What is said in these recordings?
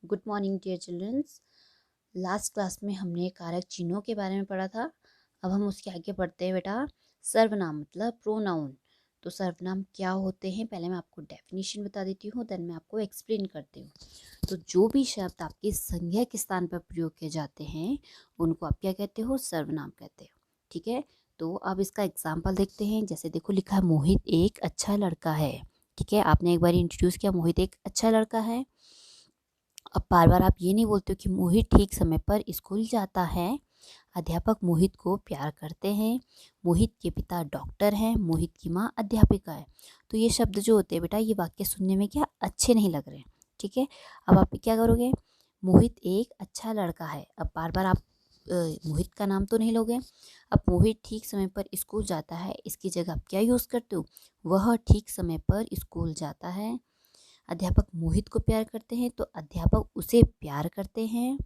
Good morning dear childrens. Last class में हमने कारक चिन्हों के बारे में पढ़ा था। अब हम उसके आगे बढ़ते हैं बेटा। सर्वनाम मतलब प्रोनाउन। तो सर्वनाम क्या होते हैं, पहले मैं आपको डेफिनेशन बता देती हूँ, देन मैं आपको एक्सप्लेन करती हूँ। तो जो भी शब्द आपके संज्ञा के स्थान पर प्रयोग किए जाते हैं उनको आप क्या कहते हो, सर्वनाम कहते हो। ठीक है, तो अब इसका एग्जाम्पल देखते हैं। जैसे देखो, लिखा है मोहित एक अच्छा लड़का है। ठीक है, आपने एक बार इंट्रोड्यूस किया, मोहित एक अच्छा लड़का है। अब बार बार आप ये नहीं बोलते हो कि मोहित ठीक समय पर स्कूल जाता है। अध्यापक मोहित को प्यार करते हैं। मोहित के पिता डॉक्टर हैं। मोहित की माँ अध्यापिका है। तो ये शब्द जो होते हैं बेटा, ये वाक्य सुनने में क्या अच्छे नहीं लग रहे। ठीक है, अब आप क्या करोगे, मोहित एक अच्छा लड़का है। अब बार बार आप मोहित का नाम तो नहीं लोगे। अब मोहित ठीक समय पर स्कूल जाता है, इसकी जगह आप क्या यूज़ करते हो, वह ठीक समय पर स्कूल जाता है। अध्यापक मोहित को प्यार करते हैं तो अध्यापक उसे प्यार करते हैं।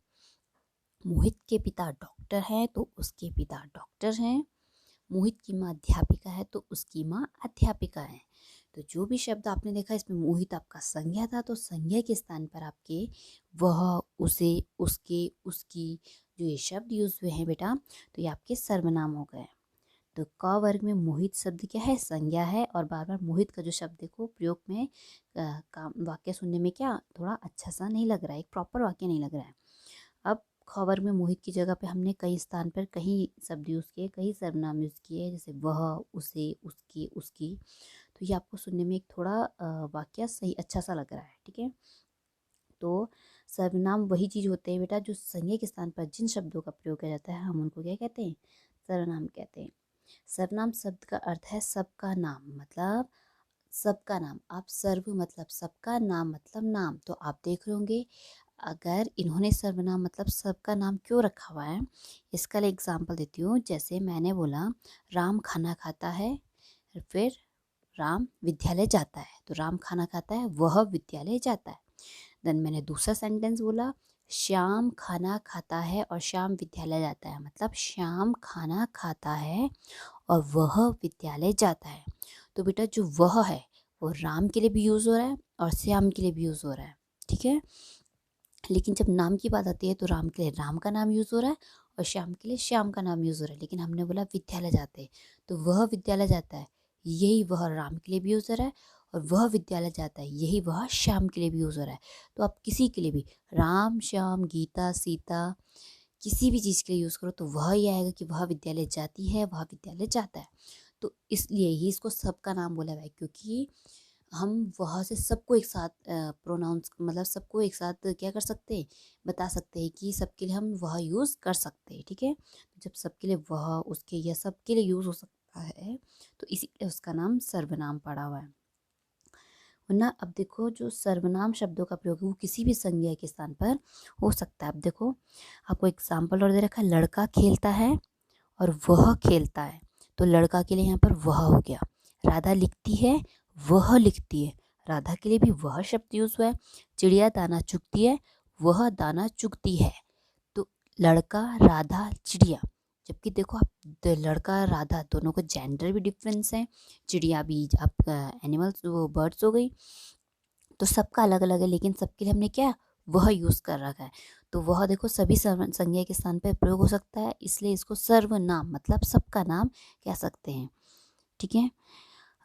मोहित के पिता डॉक्टर हैं तो उसके पिता डॉक्टर हैं। मोहित की माँ अध्यापिका है तो उसकी माँ अध्यापिका है। तो जो भी शब्द आपने देखा, इसमें मोहित आपका संज्ञा था, तो संज्ञा के स्थान पर आपके वह, उसे, उसके, उसकी, जो ये शब्द यूज हुए हैं बेटा, तो ये आपके सर्वनाम हो गए। तो क वर्ग में मोहित शब्द क्या है, संज्ञा है। और बार बार मोहित का जो शब्द देखो प्रयोग में काम वाक्य सुनने में क्या थोड़ा अच्छा सा नहीं लग रहा है, एक प्रॉपर वाक्य नहीं लग रहा है। अब ख वर्ग में मोहित की जगह पे हमने कई स्थान पर कई शब्द यूज़ किए, कई सर्वनाम यूज़ किए, जैसे वह, उसे, उसकी, उसकी। तो ये आपको सुनने में एक थोड़ा वाक्य सही अच्छा सा लग रहा है। ठीक है, तो सर्वनाम वही चीज़ होते हैं बेटा जो संज्ञा के स्थान पर जिन शब्दों का प्रयोग किया जाता है हम उनको क्या कहते हैं, सर्वनाम कहते हैं। सर्वनाम शब्द का अर्थ है सबका नाम, मतलब सबका नाम। आप सर्व मतलब सबका, नाम मतलब नाम। तो आप देख रहे होंगे अगर इन्होंने सर्वनाम मतलब सबका नाम क्यों रखा हुआ है, इसका एग्जाम्पल देती हूँ। जैसे मैंने बोला राम खाना खाता है, फिर राम विद्यालय जाता है। तो राम खाना खाता है, वह विद्यालय जाता है। देन मैंने दूसरा सेंटेंस बोला श्याम खाना खाता है और श्याम विद्यालय जाता है, मतलब श्याम खाना खाता है और वह विद्यालय जाता है। तो बेटा जो वह है वो राम के लिए भी यूज़ हो रहा है और श्याम के लिए भी यूज़ हो रहा है। ठीक है, लेकिन जब नाम की बात आती है तो राम के लिए राम का नाम यूज़ हो रहा है और श्याम के लिए श्याम का नाम यूज़ हो रहा है। लेकिन हमने बोला विद्यालय जाते हैं, तो वह विद्यालय जाता है, यही वह राम के लिए भी यूज़ हो रहा है, और वह विद्यालय जाता है, यही वह श्याम के लिए भी यूज़ हो रहा है। तो आप किसी के लिए भी राम, श्याम, गीता, सीता, किसी भी चीज़ के लिए यूज़ करो तो वह ही आएगा कि वह विद्यालय जाती है, वह विद्यालय जाता है। तो इसलिए ही इसको सबका नाम बोला हुआ है, क्योंकि हम वहाँ से सबको एक साथ प्रोनाउंस मतलब सबको एक साथ क्या कर सकते हैं, बता सकते हैं कि सबके लिए हम वह यूज़ कर सकते हैं। ठीक है, तो जब सबके लिए वह, उसके या सबके लिए यूज़ हो सकता है तो इसीलिए उसका नाम सर्वनाम पड़ा हुआ है। वरना अब देखो जो सर्वनाम शब्दों का प्रयोग है वो किसी भी संज्ञा के स्थान पर हो सकता है। अब देखो आपको एग्जाम्पल और दे रखा है, लड़का खेलता है और वह खेलता है। तो लड़का के लिए यहाँ पर वह हो गया। राधा लिखती है, वह लिखती है, राधा के लिए भी वह शब्द यूज हुआ है। चिड़िया दाना चुगती है, वह दाना चुगती है। तो लड़का, राधा, चिड़िया। जबकि देखो आप लड़का राधा दोनों का जेंडर भी डिफरेंस है। चिड़िया भी आप एनिमल्स, वो बर्ड्स हो गई, तो सबका अलग अलग है, लेकिन सबके लिए हमने क्या वह यूज़ कर रखा है। तो वह देखो सभी संज्ञा के स्थान पर प्रयोग हो सकता है, इसलिए इसको सर्वनाम मतलब सबका नाम कह सकते हैं। ठीक है,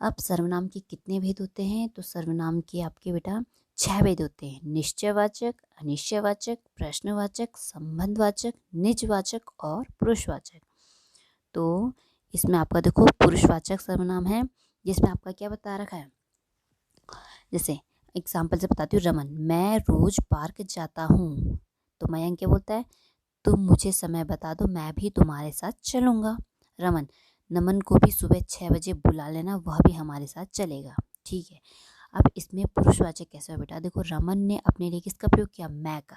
अब सर्वनाम के कितने भेद होते हैं, तो सर्वनाम के आपके बेटा 6 भेद होते हैं। निश्चयवाचक, अनिश्चयवाचक, प्रश्नवाचक, संबंधवाचक, निजवाचक और पुरुषवाचक। तो इसमें आपका देखो पुरुषवाचक सर्वनाम है, जिसमें आपका क्या बता रखा है, जैसे एग्जाम्पल से बताती हूँ। रमन, मैं रोज पार्क जाता हूँ। तो मयंक क्या बोलता है, तुम मुझे समय बता दो, मैं भी तुम्हारे साथ चलूँगा। रमन, नमन को भी सुबह 6 बजे बुला लेना, वह भी हमारे साथ चलेगा। ठीक है, अब इसमें पुरुषवाचक कैसे हो बेटा, देखो रमन ने अपने लिए किसका प्रयोग किया, मैं का।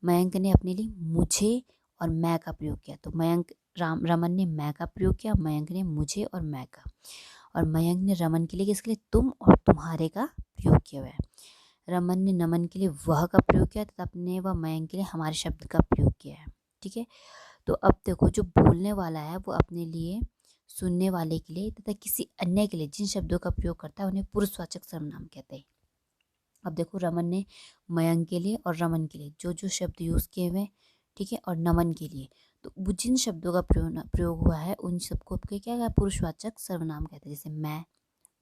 मयंक ने अपने लिए मुझे और मैं का प्रयोग किया। तो रमन ने मैं का प्रयोग किया, मयंक ने मुझे और मैं का। और मयंक ने रमन के लिए किसके लिए, तुम और तुम्हारे का प्रयोग किया हुआ है। रमन ने नमन के लिए वह का प्रयोग किया तथा अपने व मयंक के लिए हमारे शब्द का प्रयोग किया है। ठीक है, तो अब देखो जो बोलने वाला है वो अपने लिए, सुनने वाले के लिए तथा किसी अन्य के लिए जिन शब्दों का प्रयोग करता है उन्हें पुरुषवाचक सर्वनाम कहते हैं। अब देखो रमन ने मयंक के लिए और रमन के लिए जो जो शब्द यूज़ किए हुए, ठीक है, और नमन के लिए, तो वो जिन शब्दों का प्रयोग हुआ है उन सबको आपके क्या पुरुषवाचक सर्वनाम कहते हैं। जैसे मैं,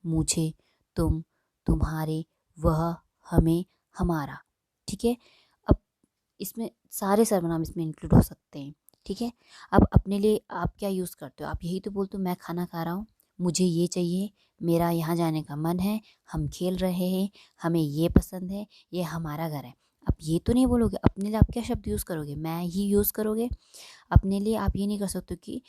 मुझे, तुम, तुम्हारे, वह, हमें, हमारा, ठीक है। अब इसमें सारे सर्वनाम इसमें इंक्लूड हो सकते हैं, ठीक है। अब अपने लिए आप क्या यूज़ करते हो? आप यही तो बोलते हो, मैं खाना खा रहा हूँ, मुझे ये चाहिए, मेरा यहाँ जाने का मन है, हम खेल रहे हैं, हमें ये पसंद है, ये हमारा घर है। आप ये तो नहीं बोलोगे। अपने लिए आप क्या शब्द यूज़ करोगे? मैं ही यूज़ करोगे। अपने लिए आप ये नहीं कर सकते कि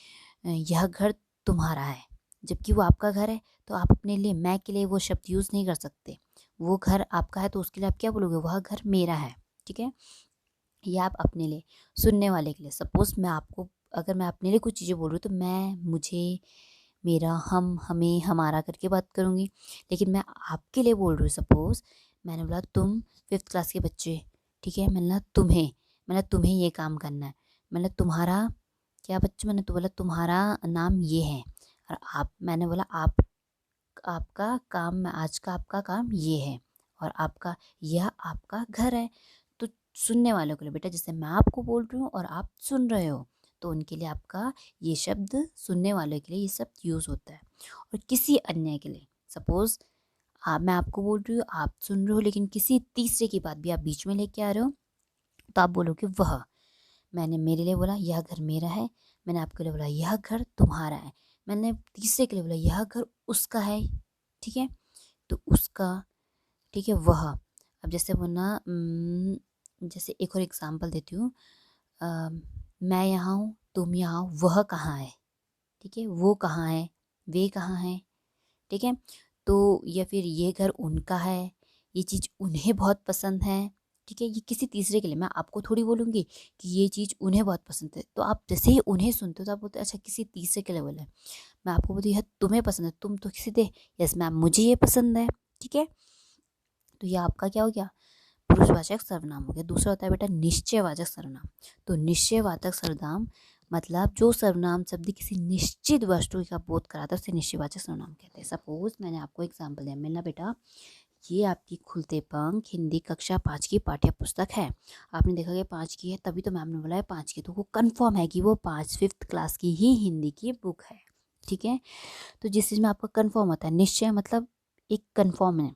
यह घर तुम्हारा है, जबकि वो आपका घर है। तो आप अपने लिए मैं के लिए वो शब्द यूज़ नहीं कर सकते। वो घर आपका है तो उसके लिए आप क्या बोलोगे? वह घर मेरा है, ठीक है। या आप अपने लिए, सुनने वाले के लिए, सपोज़ मैं आपको, अगर मैं अपने लिए कुछ चीज़ें बोल रही हूँ तो मैं, मुझे, मेरा, हम, हमें, हमारा करके बात करूँगी। लेकिन मैं आपके लिए बोल रही हूँ, सपोज़ मैंने बोला तुम 5th क्लास के बच्चे, ठीक है, मैंने बोला तुम्हें, मैंने तुम्हें ये काम करना है, मैंने तुम्हारा क्या बच्चे, मैंने तो बोला तुम्हारा नाम ये है, और आप, मैंने बोला आप, आपका काम, आज का आपका काम ये है, और आपका, यह आपका घर है। तो सुनने वालों के लिए बेटा, जैसे मैं आपको बोल रही हूँ और आप सुन रहे हो, तो उनके लिए आपका ये शब्द, सुनने वालों के लिए ये शब्द यूज़ होता है। और किसी अन्य के लिए, सपोज़ मैं आपको बोल रही हूँ, आप सुन रहे हो, लेकिन किसी तीसरे की बात भी आप बीच में लेके आ रहे हो, तो आप बोलोगे वह। मैंने मेरे लिए बोला यह घर मेरा है, मैंने आपके लिए बोला यह घर तुम्हारा है, मैंने तीसरे के लिए बोला यह घर उसका है, ठीक है। तो उसका, ठीक है, वह। अब जैसे बोलना, जैसे एक और एग्जांपल देती हूँ, मैं यहाँ हूँ, तुम यहाँ हो, वह कहाँ है, ठीक है, वो कहाँ है, वे कहाँ है, ठीक है। तो या फिर ये घर उनका है, ये चीज़ उन्हें बहुत पसंद है, ठीक है। ये किसी तीसरे के लिए, मैं आपको थोड़ी बोलूँगी कि ये चीज़ उन्हें बहुत पसंद है। तो आप जैसे ही उन्हें सुनते हो तो आप बोलते हो अच्छा किसी तीसरे के लिए बोला है। मैं आपको बोलती हूँ यह तुम्हें पसंद है, तुम तो किसी दे, यस मैम मुझे ये पसंद है, ठीक है। तो ये आपका क्या हो गया? पुरुषवाचक सर्वनाम हो गया। दूसरा होता है बेटा निश्चयवाचक सर्वनाम। तो निश्चयवाचक सर्वनाम मतलब जो सर्वनाम शब्द किसी निश्चित वस्तु का बोध कराता है उसे निश्चयवाचक सर्वनाम कहते हैं। सपोज मैंने आपको एग्जांपल दिया, मिलना बेटा ये आपकी खुलते पंख हिंदी कक्षा 5 की पाठ्य पुस्तक है। आपने देखा कि 5 की है, तभी तो मैम ने बोला है 5 की, तो वो कंफर्म है कि वो 5th क्लास की ही हिंदी की बुक है, ठीक है। तो जिस चीज़ में आपका कंफर्म होता है, निश्चय मतलब एक कंफर्म है,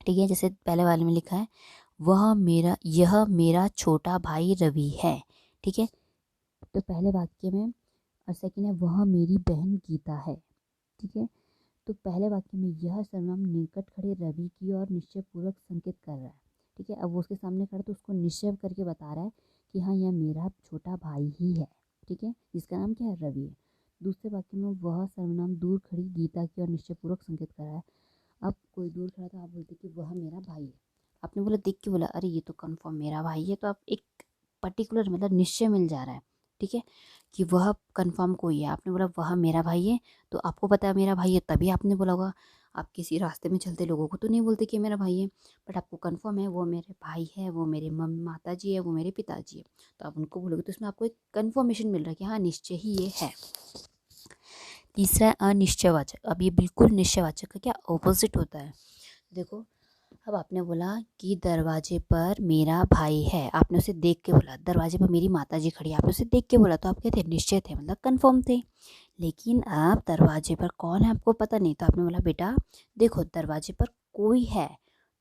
ठीक है। जैसे पहले वाले में लिखा है यह मेरा छोटा भाई रवि है, ठीक है। तो पहले वाक्य में, और सेकंड है वह मेरी बहन गीता है, ठीक है। तो पहले वाक्य में यह सर्वनाम निकट खड़े रवि की ओर निश्चय पूर्वक संकेत कर रहा है, ठीक है। अब वो उसके सामने खड़ा तो उसको निश्चय करके बता रहा है कि हाँ यह मेरा छोटा भाई ही है, ठीक है, जिसका नाम क्या है? रवि है। दूसरे वाक्य में वह सर्वनाम दूर खड़ी गीता की ओर निश्चय पूर्वक संकेत कर रहा है। अब कोई दूर खड़ा तो आप बोलते कि वह मेरा भाई है। आपने बोला देख के बोला अरे ये तो कंफर्म मेरा भाई है, तो आप एक पर्टिकुलर मतलब निश्चय मिल जा रहा है, ठीक है, कि वह कंफर्म कोई है। आपने बोला वह मेरा भाई है, तो आपको पता है मेरा भाई है, तभी आपने बोला होगा। आप किसी रास्ते में चलते लोगों को तो नहीं बोलते कि मेरा भाई है, बट आपको कंफर्म है वो मेरे भाई है, वो मेरे माता जी है, वो मेरे पिताजी है, तो आप उनको बोलोगे। तो इसमें आपको एक कन्फर्मेशन मिल रहा है कि हाँ निश्चय ही ये है। तीसरा है अनिश्चयवाचक। अब ये बिल्कुल निश्चयवाचक का क्या ऑपोजिट होता है, देखो। अब आपने बोला कि दरवाजे पर मेरा भाई है, आपने उसे देख के बोला। दरवाजे पर मेरी माताजी खड़ी है, आपने उसे देख के बोला, तो आप क्या थे? निश्चय थे, मतलब कंफर्म थे। लेकिन अब दरवाजे पर कौन है आपको पता नहीं, तो आपने बोला बेटा देखो दरवाजे पर कोई है,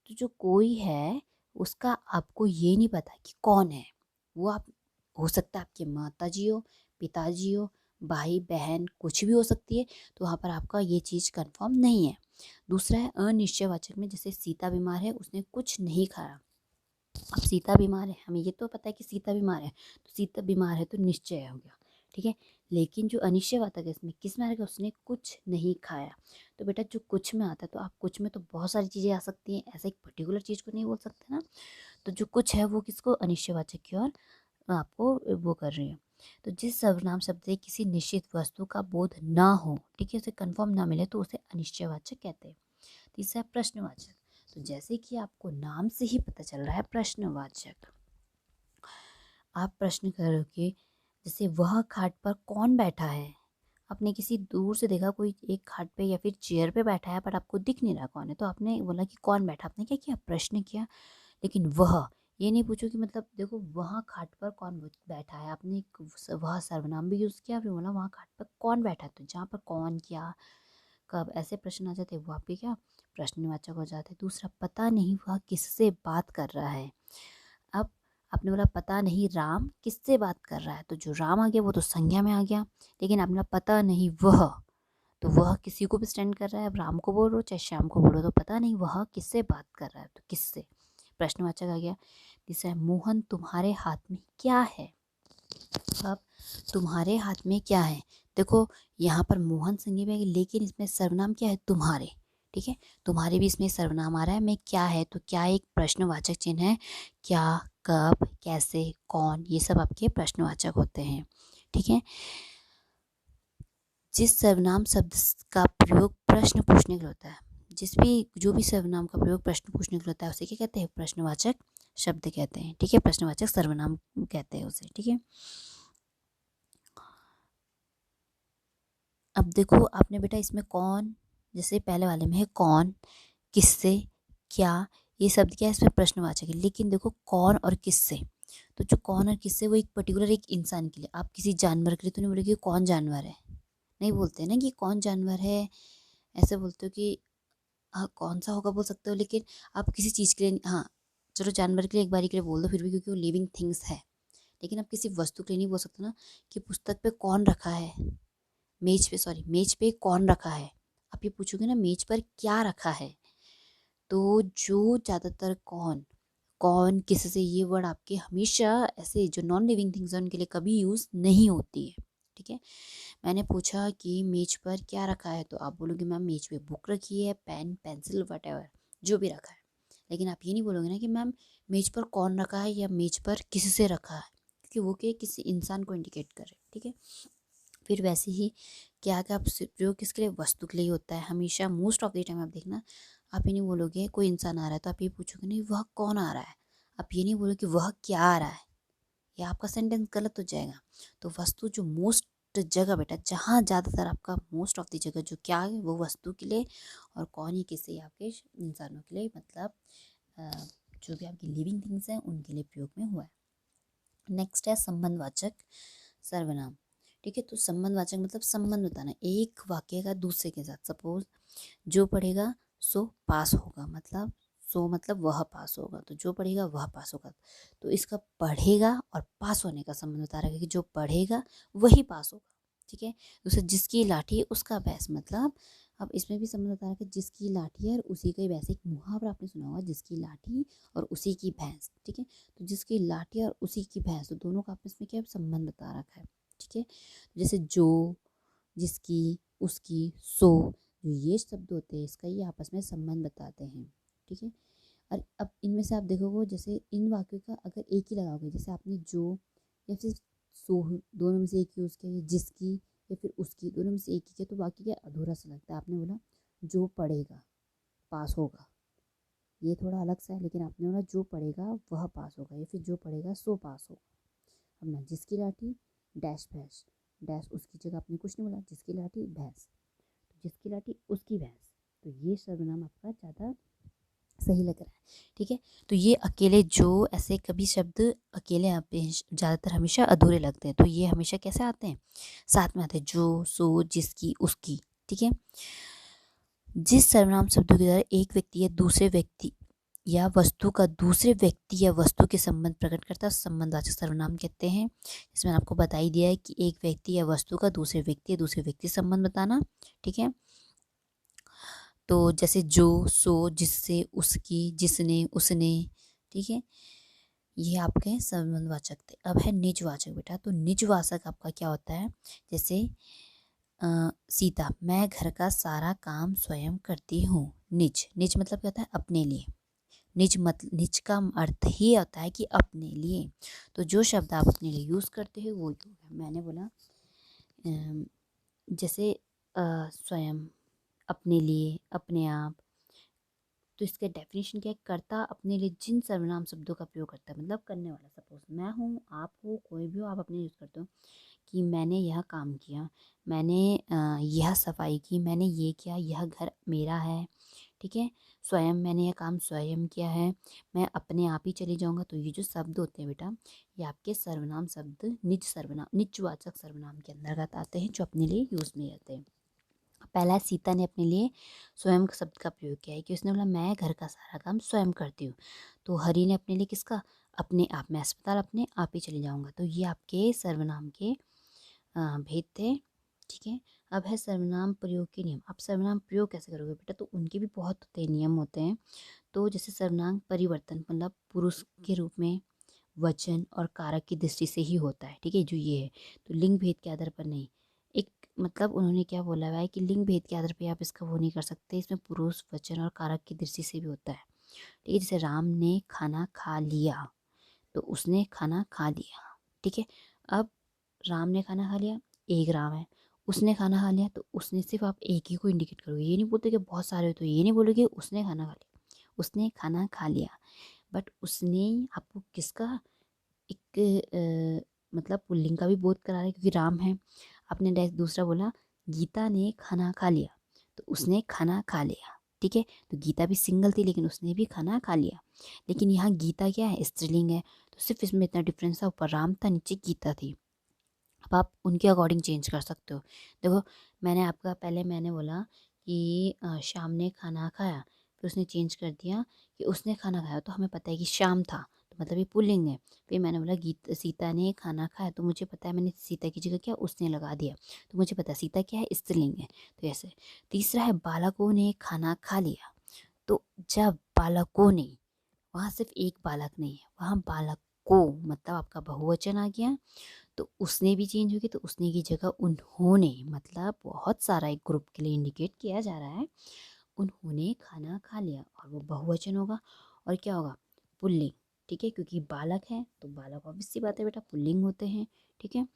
तो जो कोई है उसका आपको ये नहीं पता कि कौन है। वो आप, हो सकता है आपके माताजी हो, पिताजी हो, भाई बहन, कुछ भी हो सकती है। तो वहाँ पर आपका ये चीज़ कंफर्म नहीं है। दूसरा है अनिश्चयवाचक में, जैसे सीता बीमार है, उसने कुछ नहीं खाया। अब सीता बीमार है, हमें ये तो पता है कि सीता बीमार है, तो सीता बीमार है तो निश्चय हो गया, ठीक है। लेकिन जो अनिश्चयवाचक है इसमें किस में आएगा? उसने कुछ नहीं खाया। तो बेटा जो कुछ में आता है, तो आप कुछ में तो बहुत सारी चीज़ें आ सकती हैं, ऐसा एक पर्टिकुलर चीज़ को नहीं बोल सकते ना। तो जो कुछ है वो किसको? अनिश्चयवाचक की ओर आपको वो कर रही है। तो जिस सर्वनाम शब्द से किसी निश्चित वस्तु का बोध ना हो, ठीक है, उसे कंफर्म ना मिले, तो उसे अनिश्चयवाचक कहते हैं। तीसरा है प्रश्नवाचक। तो जैसे कि आपको नाम से ही पता चल रहा है प्रश्नवाचक, आप प्रश्न करोगे, जैसे वह खाट पर कौन बैठा है, आपने किसी दूर से देखा कोई एक खाट पे या फिर चेयर पे बैठा है बट आपको दिख नहीं रहा कौन है, तो आपने बोला कि कौन बैठा, आपने क्या किया, प्रश्न किया। लेकिन वह ये नहीं पूछो कि मतलब देखो वहाँ खाट पर कौन बैठा है, आपने वह सर्वनाम भी यूज़ किया, फिर बोला वहाँ खाट पर कौन बैठा है, तो जहाँ पर कौन, क्या, कब ऐसे प्रश्न आ जाते वो आपके क्या प्रश्नवाचक हो जाते। दूसरा, पता नहीं वह किससे बात कर रहा है। अब आपने बोला पता नहीं राम किससे बात कर रहा है, तो जो राम आ गया वो तो संज्ञा में आ गया। लेकिन आपने बोला पता नहीं वह, तो वह किसी को भी स्टैंड कर रहा है, अब राम को बोल रहे हो चाहे श्याम को बोल रहे हो, तो पता नहीं वह किससे बात कर रहा है, तो किससे प्रश्नवाचक आ गया। तीसरा है मोहन तुम्हारे हाथ में क्या है। अब तुम्हारे हाथ में क्या है, देखो यहाँ पर मोहन संज्ञा में है, लेकिन इसमें सर्वनाम क्या है, तुम्हारे। ठीक है, तुम्हारे भी इसमें सर्वनाम आ रहा है, में क्या है, तो क्या एक प्रश्नवाचक चिन्ह है। क्या, कब, कैसे, कौन, ये सब आपके प्रश्नवाचक होते हैं। ठीक है, जिस सर्वनाम शब्द का प्रयोग प्रश्न पूछने के लिए होता है, जो भी सर्वनाम का प्रयोग प्रश्न पूछने के लिए होता है उसे क्या कहते हैं, प्रश्नवाचक शब्द कहते हैं। ठीक है, प्रश्नवाचक सर्वनाम कहते हैं उसे। ठीक है, अब देखो आपने बेटा इसमें कौन, जैसे पहले वाले में है कौन, किससे, क्या, ये शब्द क्या है, इसमें प्रश्नवाचक है। लेकिन देखो कौन और किससे, तो जो कौन और किससे वो एक पर्टिकुलर एक इंसान के लिए, आप किसी जानवर के लिए तो नहीं बोलोगे कौन जानवर है, नहीं बोलते ना कि कौन जानवर है, ऐसे बोलते हो कि हाँ कौन सा होगा बोल सकते हो। लेकिन आप किसी चीज़ के लिए, हाँ चलो जानवर के लिए एक बारी के लिए बोल दो फिर भी, क्योंकि वो लिविंग थिंग्स है। लेकिन आप किसी वस्तु के लिए नहीं बोल सकते ना कि पुस्तक पे कौन रखा है, मेज पे कौन रखा है। आप ये पूछोगे ना मेज पर क्या रखा है, तो जो ज़्यादातर कौन, कौन, किससे, ये वर्ड आपके हमेशा ऐसे जो नॉन लिविंग थिंग्स हैं उनके लिए कभी यूज़ नहीं होती है। ठीक है, मैंने पूछा कि मेज पर क्या रखा है, तो आप बोलोगे मैम मेज पे बुक रखी है, पेन, पेंसिल, वट जो भी रखा है। लेकिन आप ये नहीं बोलोगे ना कि मैम मेज पर कौन रखा है या मेज पर किससे रखा है, क्योंकि वो क्या किसी इंसान को इंडिकेट करे। ठीक है, फिर वैसे ही क्या क्या प्रयोग किसके लिए, वस्तु के लिए होता है हमेशा। मोस्ट ऑफ द टाइम आप देखना, आप ये नहीं बोलोगे कोई इंसान आ रहा है तो आप ये पूछोगे नहीं वह कौन आ रहा है, आप ये नहीं बोलोगे कि वह क्या आ रहा है, या आपका सेंटेंस गलत हो जाएगा। तो वस्तु जो मोस्ट जगह बेटा, जहाँ ज़्यादातर आपका मोस्ट ऑफ द जगह जो क्या है वो वस्तु के लिए, और कौन ही किससे आपके इंसानों के लिए, मतलब जो भी आपकी लिविंग थिंग्स हैं उनके लिए प्रयोग में हुआ है। नेक्स्ट है संबंधवाचक सर्वनाम। ठीक है, तो संबंधवाचक मतलब संबंध बताना एक वाक्य का दूसरे के साथ। सपोज जो पढ़ेगा सो पास होगा, मतलब सो मतलब वह पास होगा, तो जो पढ़ेगा वह पास होगा, तो इसका पढ़ेगा और पास होने का संबंध बता रहा है कि जो पढ़ेगा वही पास होगा। ठीक है, दूसरा जिसकी लाठी उसका भैंस, मतलब अब इसमें भी संबंध बता रहा है कि जिसकी लाठी है और उसी का ही भैंस। एक मुहावरा आपने सुना होगा, जिसकी लाठी और उसी की भैंस। ठीक है, तो जिसकी लाठी और उसी की भैंस, तो दोनों का आपस में क्या संबंध बता रखा है। ठीक है, जैसे जो, जिसकी, उसकी, सो, जो ये शब्द होते हैं इसका ये आपस में संबंध बताते हैं। ठीक है, और अब इनमें से आप देखोगे जैसे इन वाक्यों का अगर एक ही लगाओगे, जैसे आपने जो या फिर सो, दोनों में से एक यूज़ किया, जिसकी या फिर उसकी, दोनों में से एक ही किया, तो वाक्य क्या अधूरा सा लगता है। आपने बोला जो पढ़ेगा पास होगा, ये थोड़ा अलग सा है, लेकिन आपने बोला जो पढ़ेगा वह पास होगा, या फिर जो पढ़ेगा सो पास होगा। अब ना जिसकी लाठी डैश भैंस, डैश उसकी जगह आपने कुछ नहीं बोला, जिसकी लाठी भैंस, तो जिसकी लाठी उसकी भैंस, तो ये सर्वनाम आपका ज़्यादा सही लग रहा है। ठीक है, तो ये अकेले जो ऐसे कभी शब्द अकेले आप ज़्यादातर हमेशा अधूरे लगते हैं, तो ये हमेशा कैसे आते हैं, साथ में आते हैं, जो, सो, जिसकी, उसकी। ठीक है, जिस सर्वनाम शब्दों के द्वारा एक व्यक्ति या दूसरे व्यक्ति या वस्तु का दूसरे व्यक्ति या वस्तु के संबंध प्रकट करता है संबंधवाचक सर्वनाम कहते हैं। इसमें आपको बता ही दिया है कि एक व्यक्ति या वस्तु का दूसरे व्यक्ति या दूसरे व्यक्ति संबंध बताना। ठीक है, तो जैसे जो, सो, जिससे, उसकी, जिसने, उसने। ठीक है, ये आपके संबंधवाचक थे। अब है निजवाचक बेटा, तो निजवाचक आपका क्या होता है, जैसे सीता, मैं घर का सारा काम स्वयं करती हूँ। निज, निज मतलब क्या होता है, अपने लिए। निज का अर्थ ही होता है कि अपने लिए, तो जो शब्द आप अपने लिए यूज़ करते हो वो ही होगा। मैंने बोला जैसे स्वयं, अपने लिए, अपने आप, तो इसका डेफिनेशन क्या है, कर्ता अपने लिए जिन सर्वनाम शब्दों का प्रयोग करता है, मतलब करने वाला। सपोज मैं हूँ, आप हो, कोई भी हो, आप अपने यूज़ करते हो कि मैंने यह काम किया, मैंने यह सफाई की, मैंने ये किया, यह घर मेरा है, ठीक है। स्वयं, मैंने यह काम स्वयं किया है, मैं अपने आप ही चली जाऊंगा। तो ये जो शब्द होते हैं बेटा, ये आपके सर्वनाम शब्द निज सर्वनाम, निजवाचक सर्वनाम के अंतर्गत आते हैं, जो अपने लिए यूज में रहते हैं। पहला, सीता ने अपने लिए स्वयं शब्द का प्रयोग किया है कि उसने बोला मैं घर का सारा काम स्वयं करती हूँ। तो हरि ने अपने लिए किसका, अपने आप, मैं अस्पताल अपने आप ही चले जाऊंगा। तो ये आपके सर्वनाम के भेद थे, ठीक है। अब है सर्वनाम प्रयोग के नियम। आप सर्वनाम प्रयोग कैसे करोगे बेटा, तो उनके भी बहुत होते हैं, नियम होते हैं। तो जैसे सर्वनाम परिवर्तन, मतलब पुरुष के रूप में वचन और कारक की दृष्टि से ही होता है, ठीक है, जो ये है। तो लिंग भेद के आधार पर नहीं, एक मतलब उन्होंने क्या बोला हुआ है कि लिंग भेद के आधार पर आप इसका वो नहीं कर सकते, इसमें पुरुष, वचन और कारक की दृष्टि से भी होता है, ठीक है। जैसे राम ने खाना खा लिया, तो उसने खाना खा लिया, ठीक है। अब राम ने खाना खा लिया, एक राम है। उसने खाना खा लिया, तो उसने सिर्फ आप एक ही को इंडिकेट करोगे, ये नहीं बोलते कि बहुत सारे हो, तो ये नहीं बोलोगे उसने खाना खा लिया, उसने खाना खा लिया। बट उसने आपको किसका एक मतलब पुल्लिंग का भी बोध करा रहा है, क्योंकि राम है। आपने दूसरा बोला गीता ने खाना खा लिया, तो उसने खाना खा लिया, ठीक है। तो गीता भी सिंगल थी, लेकिन उसने भी खाना खा लिया। लेकिन यहाँ गीता क्या है, स्त्रीलिंग है, तो सिर्फ इसमें इतना डिफरेंस था, ऊपर राम था, नीचे गीता थी। अब आप उनके अकॉर्डिंग चेंज कर सकते हो। देखो, मैंने आपका पहले मैंने बोला कि शाम ने खाना खाया, फिर उसने चेंज कर दिया कि उसने खाना खाया, तो हमें पता है कि शाम था, तो मतलब ये पुल्लिंग है। फिर मैंने बोला सीता ने खाना खाया, तो मुझे पता है, मैंने सीता की जगह क्या उसने लगा दिया, तो मुझे पता है सीता क्या है, स्त्रीलिंग है। तो ऐसे। तीसरा है बालकों ने खाना खा लिया, तो जब बालकों ने, वहाँ सिर्फ एक बालक नहीं है, वहाँ बालक को मतलब आपका बहुवचन आ गया, तो उसने भी चेंज हो गई, तो उसने की जगह उन्होंने, मतलब बहुत सारा एक ग्रुप के लिए इंडिकेट किया जा रहा है। उन्होंने खाना खा लिया, और वो बहुवचन होगा, और क्या होगा, पुल्लिंग, ठीक है, क्योंकि बालक है, तो बालक ऑब्वियस सी बात है बेटा, पुल्लिंग होते हैं, ठीक है।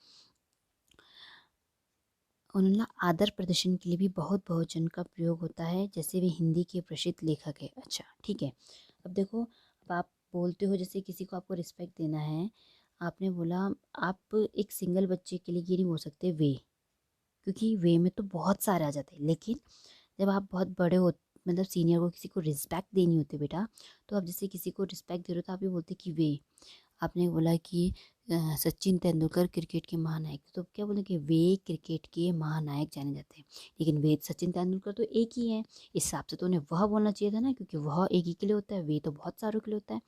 उन्होंने आदर प्रदर्शन के लिए भी बहुत बहुवचन का प्रयोग होता है, जैसे वे हिंदी के प्रसिद्ध लेखक है। अच्छा, ठीक है। अब देखो, अब आप बोलते हो जैसे किसी को आपको रिस्पेक्ट देना है, आपने बोला, आप एक सिंगल बच्चे के लिए ये नहीं बोल सकते वे, क्योंकि वे में तो बहुत सारे आ जाते हैं। लेकिन जब आप बहुत बड़े हो, मतलब सीनियर को किसी को रिस्पेक्ट देनी होती है बेटा, तो आप जैसे किसी को रिस्पेक्ट दे रहे हो, तो आप ये बोलते कि वे। आपने बोला कि सचिन तेंदुलकर क्रिकेट के महानायक, तो क्या बोले कि वे क्रिकेट के महानायक जाने जाते हैं। लेकिन वे सचिन तेंदुलकर तो एक ही है, इस हिसाब से तो उन्हें वह बोलना चाहिए था ना, क्योंकि वह एक ही के लिए होता है, वे तो बहुत सारों के लिए होता है।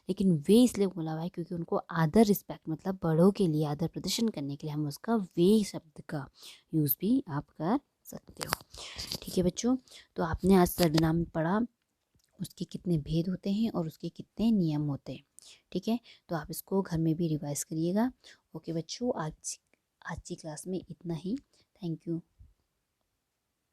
लेकिन वे इसलिए बोला हुआ है क्योंकि उनको आदर, रिस्पेक्ट, मतलब बड़ों के लिए आदर प्रदर्शन करने के लिए हम उसका वे शब्द का यूज़ भी आप कर सकते हो, ठीक है बच्चों। तो आपने आज सर्वनाम पढ़ा, उसके कितने भेद होते हैं और उसके कितने नियम होते हैं, ठीक है। तो आप इसको घर में भी रिवाइज करिएगा। ओके बच्चों, आज की क्लास में इतना ही। Thank you.